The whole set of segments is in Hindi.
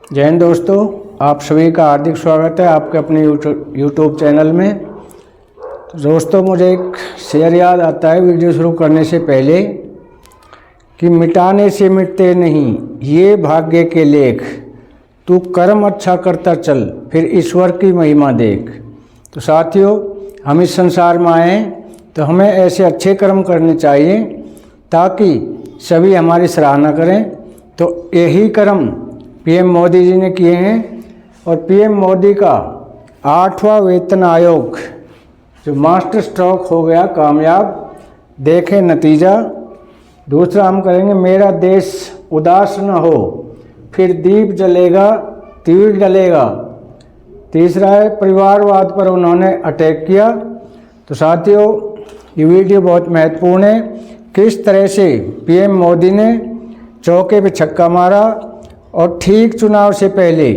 जय हिंद दोस्तों, आप सभी का हार्दिक स्वागत है आपके अपने यूट्यूब चैनल में। तो दोस्तों, मुझे एक शेर याद आता है वीडियो शुरू करने से पहले कि मिटाने से मिटते नहीं ये भाग्य के लेख, तू कर्म अच्छा करता चल फिर ईश्वर की महिमा देख। तो साथियों, हम इस संसार में आए तो हमें ऐसे अच्छे कर्म करने चाहिए ताकि सभी हमारी सराहना करें। तो यही कर्म पीएम मोदी जी ने किए हैं और पीएम मोदी का 8वां वेतन आयोग जो मास्टर स्ट्रोक हो गया कामयाब, देखें नतीजा। दूसरा हम करेंगे मेरा देश उदास न हो फिर दीप जलेगा तीर डलेगा। तीसरा है परिवारवाद पर उन्होंने अटैक किया। तो साथियों, ये वीडियो बहुत महत्वपूर्ण है। किस तरह से पीएम मोदी ने चौके पे छक्का मारा और ठीक चुनाव से पहले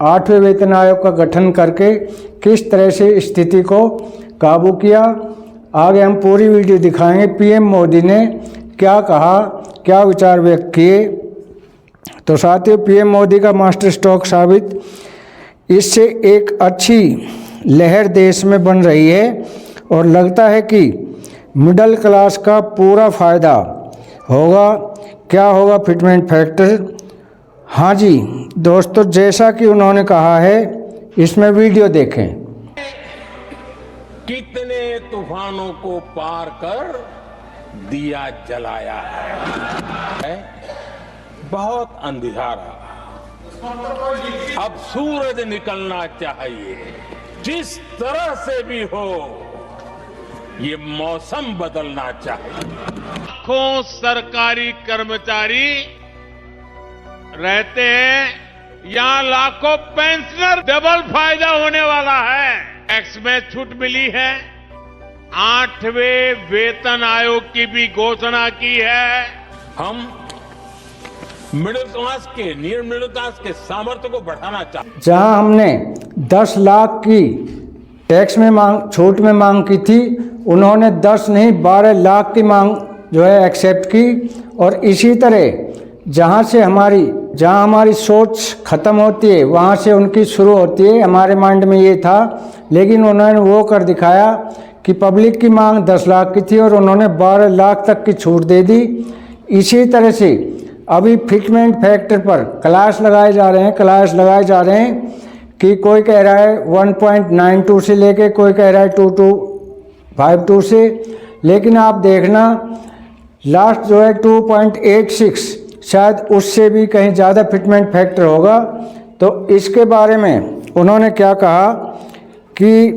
8वें वेतन आयोग का गठन करके किस तरह से स्थिति को काबू किया। आगे हम पूरी वीडियो दिखाएंगे पीएम मोदी ने क्या कहा, क्या विचार व्यक्त किए। तो साथियों, पीएम मोदी का मास्टर स्ट्रोक साबित, इससे एक अच्छी लहर देश में बन रही है और लगता है कि मिडिल क्लास का पूरा फ़ायदा होगा। क्या होगा फिटमेंट फैक्टर? हाँ जी दोस्तों, जैसा कि उन्होंने कहा है, इसमें वीडियो देखें। कितने तूफानों को पार कर दिया जलाया है, बहुत अंधियारा, अब सूरज निकलना चाहिए। जिस तरह से भी हो ये मौसम बदलना चाहिए। लाखों सरकारी कर्मचारी रहते हैं, यहां लाखों पेंशनर, डबल फायदा होने वाला है। टैक्स में छूट मिली है, 8वें वेतन आयोग की भी घोषणा की है। हम मिडिल क्लास के, नियर मिडिल क्लास के सामर्थ्य को बढ़ाना चाहते हैं। जहां हमने 10 लाख की टैक्स में छूट में मांग की थी, उन्होंने 10 नहीं 12 लाख की मांग जो है एक्सेप्ट की। और इसी तरह जहाँ हमारी सोच ख़त्म होती है वहाँ से उनकी शुरू होती है। हमारे माइंड में ये था, लेकिन उन्होंने वो कर दिखाया कि पब्लिक की मांग 10 लाख की थी और उन्होंने 12 लाख तक की छूट दे दी। इसी तरह से अभी फिटमेंट फैक्टर पर क्लास लगाए जा रहे हैं कि कोई कह रहा है 1.92 से लेके, कोई कह रहा है 2252 से, लेकिन आप देखना लास्ट जो है 2.86, शायद उससे भी कहीं ज़्यादा फिटमेंट फैक्टर होगा। तो इसके बारे में उन्होंने क्या कहा कि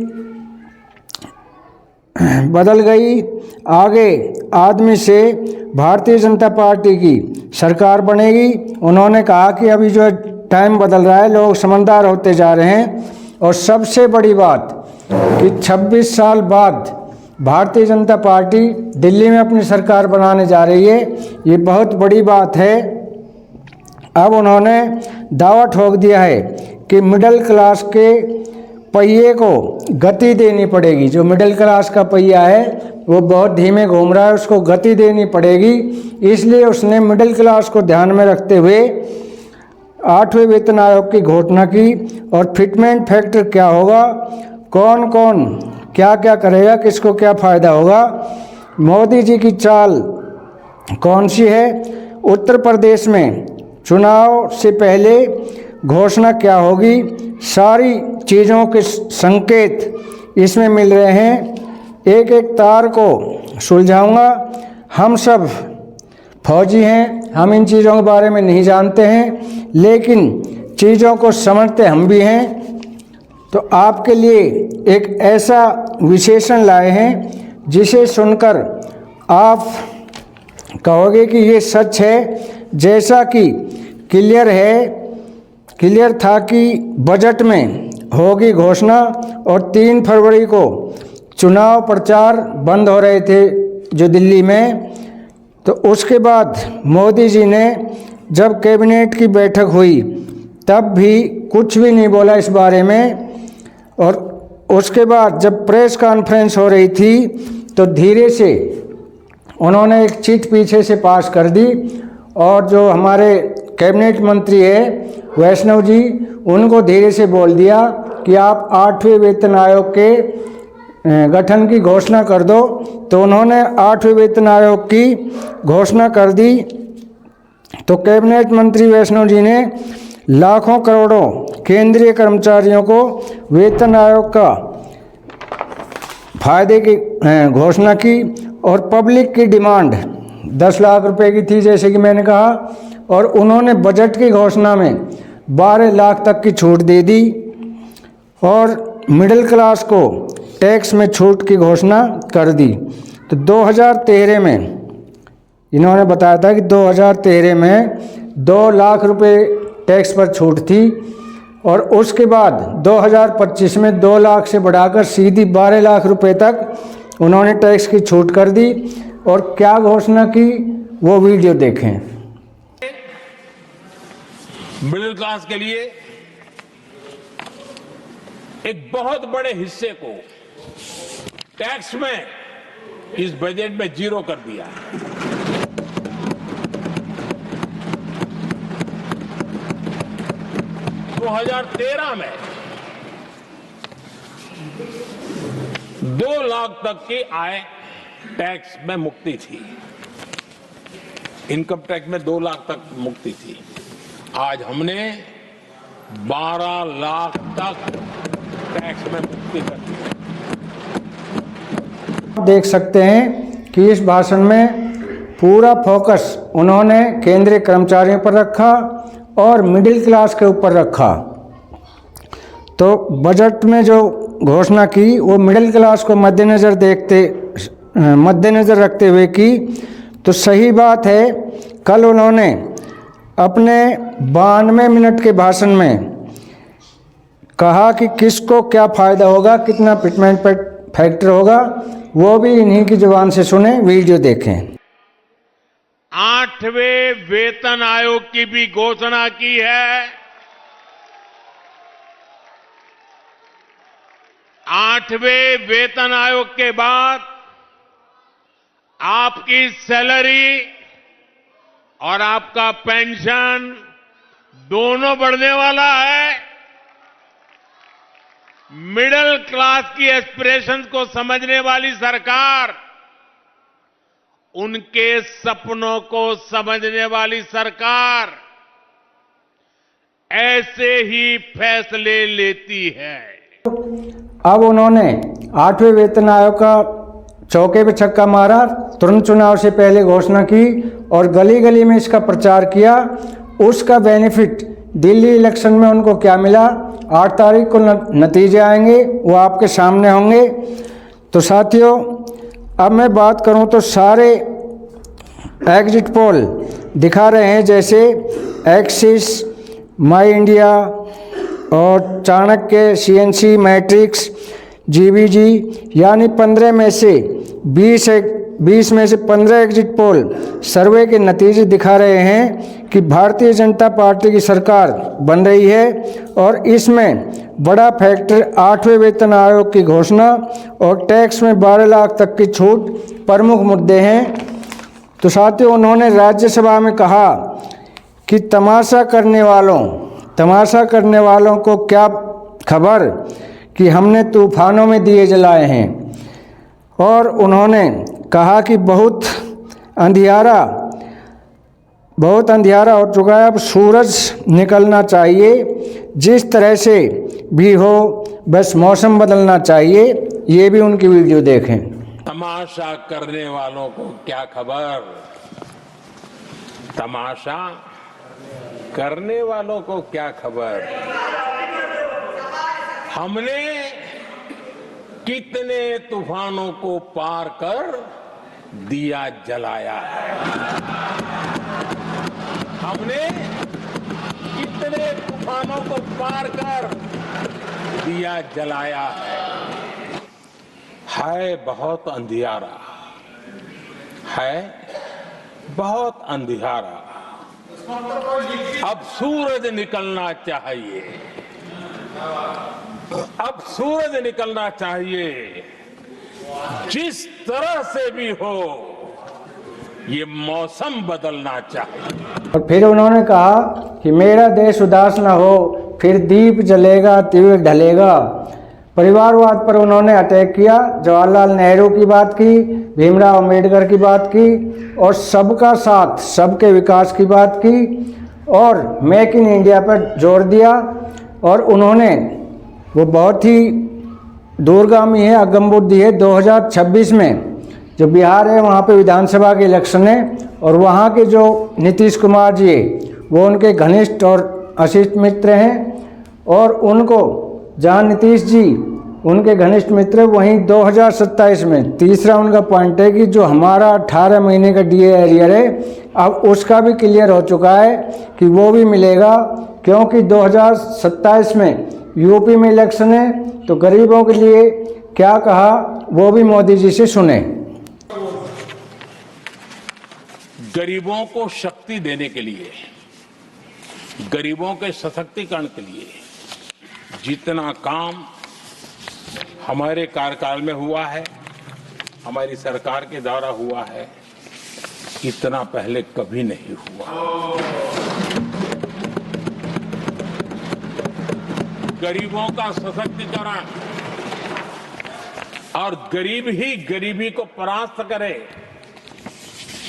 बदल गई आगे आदमी से भारतीय जनता पार्टी की सरकार बनेगी। उन्होंने कहा कि अभी जो टाइम बदल रहा है, लोग समझदार होते जा रहे हैं। और सबसे बड़ी बात कि 26 साल बाद भारतीय जनता पार्टी दिल्ली में अपनी सरकार बनाने जा रही है, ये बहुत बड़ी बात है। अब उन्होंने दावा ठोक दिया है कि मिडिल क्लास के पहिए को गति देनी पड़ेगी। जो मिडिल क्लास का पहिया है वो बहुत धीमे घूम रहा है, उसको गति देनी पड़ेगी। इसलिए उसने मिडिल क्लास को ध्यान में रखते हुए 8वें वेतन आयोग की घोषणा की। और फिटमेंट फैक्टर क्या होगा, कौन कौन क्या क्या करेगा, किसको क्या फ़ायदा होगा, मोदी जी की चाल कौन सी है, उत्तर प्रदेश में चुनाव से पहले घोषणा क्या होगी, सारी चीज़ों के संकेत इसमें मिल रहे हैं। एक एक तार को सुलझाऊंगा। हम सब फौजी हैं, हम इन चीज़ों के बारे में नहीं जानते हैं, लेकिन चीज़ों को समझते हम भी हैं। तो आपके लिए एक ऐसा विशेषण लाए हैं जिसे सुनकर आप कहोगे कि ये सच है। जैसा कि क्लियर था कि बजट में होगी घोषणा और 3 फरवरी को चुनाव प्रचार बंद हो रहे थे जो दिल्ली में। तो उसके बाद मोदी जी ने जब कैबिनेट की बैठक हुई तब भी कुछ भी नहीं बोला इस बारे में। और उसके बाद जब प्रेस कॉन्फ्रेंस हो रही थी तो धीरे से उन्होंने एक चिट पीछे से पास कर दी और जो हमारे कैबिनेट मंत्री है वैष्णव जी, उनको धीरे से बोल दिया कि आप 8वें वेतन आयोग के गठन की घोषणा कर दो। तो उन्होंने 8वें वेतन आयोग की घोषणा कर दी। तो कैबिनेट मंत्री वैष्णव जी ने लाखों करोड़ों केंद्रीय कर्मचारियों को वेतन आयोग का फायदे की घोषणा की और पब्लिक की डिमांड 10 लाख रुपए की थी, जैसे कि मैंने कहा, और उन्होंने बजट की घोषणा में 12 लाख तक की छूट दे दी और मिडिल क्लास को टैक्स में छूट की घोषणा कर दी। तो 2013 में इन्होंने बताया था कि 2013 में 2 लाख रुपए टैक्स पर छूट थी और उसके बाद 2025 में 2 लाख से बढ़ाकर सीधी 12 लाख रुपए तक उन्होंने टैक्स की छूट कर दी। और क्या घोषणा की वो वीडियो देखें। मिडिल क्लास के लिए एक बहुत बड़े हिस्से को टैक्स में इस बजट में 0 कर दिया है। तो 2013 में 2 लाख तक की आय टैक्स में मुक्ति थी, इनकम टैक्स में 2 लाख तक मुक्ति थी। आज हमने 12 लाख तक टैक्स में मुक्ति कर दी। देख सकते हैं कि इस भाषण में पूरा फोकस उन्होंने केंद्रीय कर्मचारियों पर रखा और मिडिल क्लास के ऊपर रखा। तो बजट में जो घोषणा की वो मिडिल क्लास को मद्देनज़र रखते हुए की, तो सही बात है। कल उन्होंने अपने 92 मिनट के भाषण में कहा कि किसको क्या फ़ायदा होगा, कितना फिटमेंट फैक्टर होगा, वो भी इन्हीं की जुबान से सुने, वीडियो देखें। 8वें वेतन आयोग की भी घोषणा की है। 8वें वेतन आयोग के बाद आपकी सैलरी और आपका पेंशन दोनों बढ़ने वाला है। मिडिल क्लास की एस्पिरेशंस को समझने वाली सरकार, उनके सपनों को समझने वाली सरकार ऐसे ही फैसले लेती है। अब उन्होंने 8वें वेतन आयोग का चौके पे छक्का मारा, तुरंत चुनाव से पहले घोषणा की और गली गली में इसका प्रचार किया। उसका बेनिफिट दिल्ली इलेक्शन में उनको क्या मिला, 8 तारीख को नतीजे आएंगे, वो आपके सामने होंगे। तो साथियों, अब मैं बात करूं तो सारे एग्जिट पोल दिखा रहे हैं, जैसे एक्सिस, माई इंडिया और चाणक्य, सीएनसी, मैट्रिक्स, जीबीजी, यानी 15 में से 20 में से 15 एग्जिट पोल सर्वे के नतीजे दिखा रहे हैं कि भारतीय जनता पार्टी की सरकार बन रही है। और इसमें बड़ा फैक्टर 8वें वेतन आयोग की घोषणा और टैक्स में 12 लाख तक की छूट प्रमुख मुद्दे हैं। तो साथियों, उन्होंने राज्यसभा में कहा कि तमाशा करने वालों को क्या खबर कि हमने तूफानों में दिए जलाए हैं। और उन्होंने कहा कि बहुत अंधियारा हो चुका है, अब सूरज निकलना चाहिए, जिस तरह से भी हो, बस मौसम बदलना चाहिए। ये भी उनकी वीडियो देखें। तमाशा करने वालों को क्या खबर, तमाशा करने वालों को क्या खबर, हमने कितने तूफानों को पार कर दिया जलाया है, हमने कितने तूफानों को पार कर दिया जलाया है बहुत अंधियारा, है बहुत अंधियारा, अब सूरज निकलना चाहिए, अब सूरज निकलना चाहिए, जिस तरह से भी हो ये मौसम बदलना चाहिए। और फिर उन्होंने कहा कि मेरा देश उदास न हो, फिर दीप जलेगा तीर ढलेगा। परिवारवाद पर उन्होंने अटैक किया, जवाहरलाल नेहरू की बात की, भीमराव अंबेडकर की बात की और सबका साथ सबके विकास की बात की और मेक इन इंडिया पर जोर दिया। और उन्होंने वो बहुत ही दूरगामी है, अगम बुद्धि है। 2026 में जो बिहार है वहाँ पे विधानसभा के इलेक्शन है और वहाँ के जो नीतीश कुमार जी है वो उनके घनिष्ठ और अशिष्ट मित्र हैं और उनको जहाँ नीतीश जी उनके घनिष्ठ मित्र, वहीं 2027 में तीसरा उनका पॉइंट है कि जो हमारा 18 महीने का डीए एरियर है अब उसका भी क्लियर हो चुका है कि वो भी मिलेगा, क्योंकि 2027 में यूपी में इलेक्शन है। तो गरीबों के लिए क्या कहा वो भी मोदी जी से सुने। गरीबों को शक्ति देने के लिए, गरीबों के सशक्तिकरण के लिए जितना काम हमारे कार्यकाल में हुआ है, हमारी सरकार के द्वारा हुआ है, इतना पहले कभी नहीं हुआ। गरीबों का सशक्तिकरण और गरीब ही गरीबी को परास्त करे,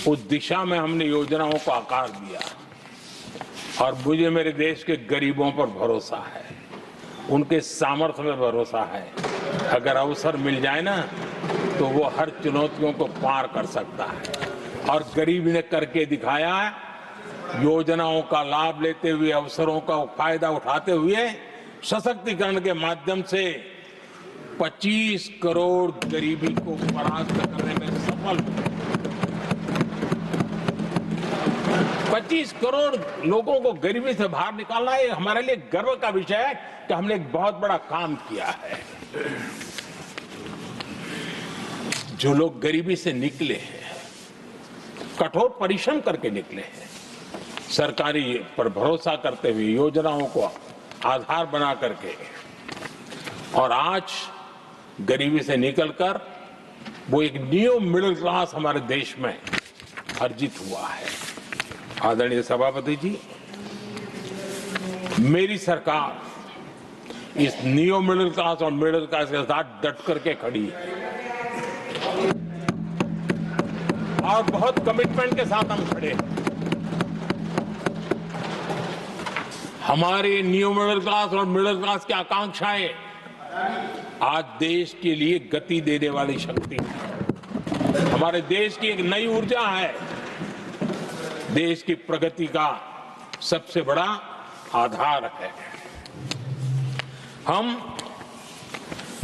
उस दिशा में हमने योजनाओं को आकार दिया। और मुझे मेरे देश के गरीबों पर भरोसा है, उनके सामर्थ्य में भरोसा है। अगर अवसर मिल जाए ना तो वो हर चुनौतियों को पार कर सकता है। और गरीब ने करके दिखाया है। योजनाओं का लाभ लेते हुए, अवसरों का फायदा उठाते हुए, सशक्तिकरण के माध्यम से 25 करोड़ गरीबी को परास्त करने में सफल हुए। 25 करोड़ लोगों को गरीबी से बाहर निकालना ये हमारे लिए गर्व का विषय है कि हमने एक बहुत बड़ा काम किया है। जो लोग गरीबी से निकले हैं, कठोर परिश्रम करके निकले हैं, सरकारी पर भरोसा करते हुए, योजनाओं को आधार बना करके, और आज गरीबी से निकलकर वो एक न्यू मिडिल क्लास हमारे देश में अर्जित हुआ है। आदरणीय सभापति जी, मेरी सरकार इस न्यू मिडिल क्लास और मिडिल क्लास के साथ डट करके खड़ी है और बहुत कमिटमेंट के साथ हम खड़े हैं। हमारी न्यू मिडिल क्लास और मिडिल क्लास की आकांक्षाएं आज देश के लिए गति देने वाली शक्ति है। हमारे देश की एक नई ऊर्जा है, देश की प्रगति का सबसे बड़ा आधार है। हम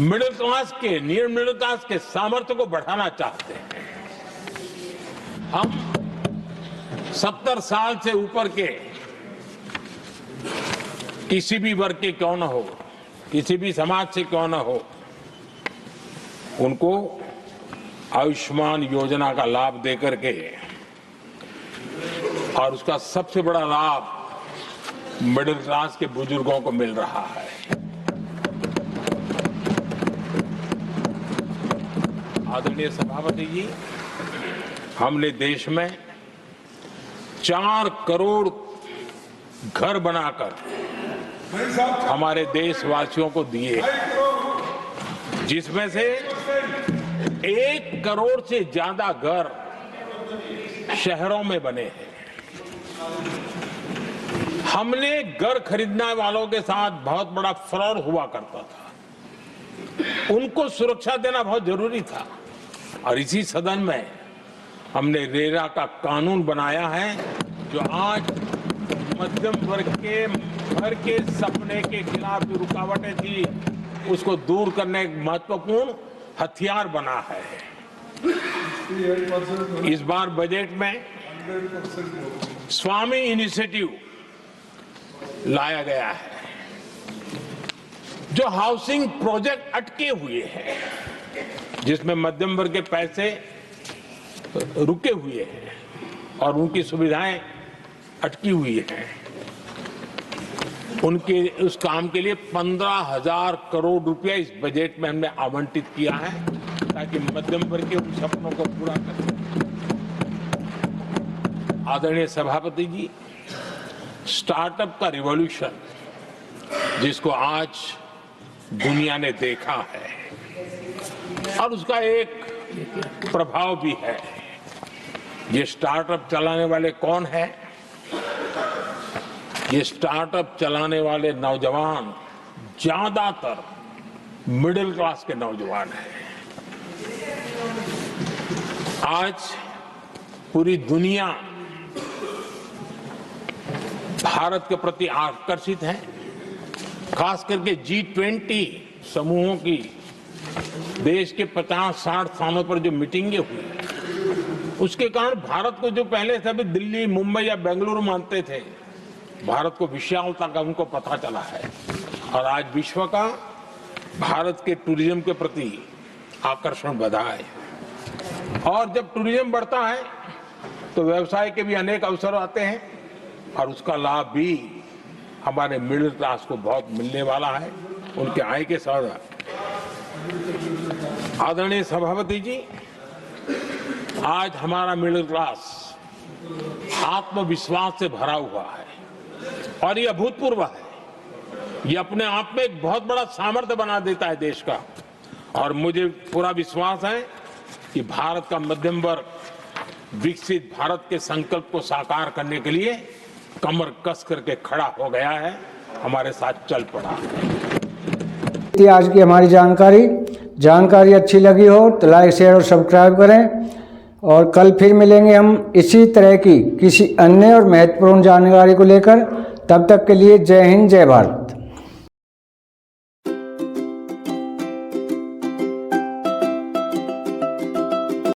मिडिल क्लास के, नियर मिडिल क्लास के सामर्थ्य को बढ़ाना चाहते हैं। हम 70 साल से ऊपर के किसी भी वर्ग के क्यों न हो, किसी भी समाज से क्यों न हो, उनको आयुष्मान योजना का लाभ देकर के, और उसका सबसे बड़ा लाभ मिडिल क्लास के बुजुर्गों को मिल रहा है। आदरणीय सभापति जी, हमने देश में 4 करोड़ घर बनाकर हमारे देशवासियों को दिए, जिसमें से 1 करोड़ से ज्यादा घर शहरों में बने हैं। हमने घर खरीदने वालों के साथ बहुत बड़ा फ्रॉड हुआ करता था, उनको सुरक्षा देना बहुत जरूरी था। और इसी सदन में हमने रेरा का कानून बनाया है, जो आज मध्यम वर्ग के घर के सपने के खिलाफ जो रुकावटें थी उसको दूर करने एक महत्वपूर्ण हथियार बना है। इस बार बजट में स्वामी इनिशिएटिव लाया गया है, जो हाउसिंग प्रोजेक्ट अटके हुए हैं, जिसमें मध्यम वर्ग के पैसे रुके हुए हैं और उनकी सुविधाएं अटकी हुई हैं। उनके उस काम के लिए 15,000 करोड़ रुपया इस बजट में हमने आवंटित किया है, ताकि मध्यम वर्ग के उन सपनों को पूरा कर सकें। आदरणीय सभापति जी, स्टार्टअप का रिवॉल्यूशन जिसको आज दुनिया ने देखा है और उसका एक प्रभाव भी है। ये स्टार्टअप चलाने वाले कौन है? ये स्टार्टअप चलाने वाले नौजवान ज्यादातर मिडिल क्लास के नौजवान हैं। आज पूरी दुनिया भारत के प्रति आकर्षित है, खास करके G20 समूहों की देश के 50-60 स्थानों पर जो मीटिंगें हुई, उसके कारण भारत को जो पहले सभी दिल्ली, मुंबई या बेंगलुरु मानते थे, भारत को विशालता का उनको पता चला है और आज विश्व का भारत के टूरिज्म के प्रति आकर्षण बढ़ा है। और जब टूरिज्म बढ़ता है तो व्यवसाय के भी अनेक अवसर आते हैं और उसका लाभ भी हमारे मिडिल क्लास को बहुत मिलने वाला है, उनके आय के साथ। आदरणीय सभापति जी, आज हमारा मिडिल क्लास आत्मविश्वास से भरा हुआ है और ये अभूतपूर्व है। ये अपने आप में एक बहुत बड़ा सामर्थ्य बना देता है देश का और मुझे पूरा विश्वास है कि भारत का मध्यम वर्ग विकसित भारत के संकल्प को साकार करने के लिए कमर कस करके खड़ा हो गया है, हमारे साथ चल पड़ा है। आज की हमारी जानकारी अच्छी लगी हो तो लाइक, शेयर और सब्सक्राइब करें और कल फिर मिलेंगे हम इसी तरह की किसी अन्य और महत्वपूर्ण जानकारी को लेकर। तब तक के लिए जय हिंद, जय भारत।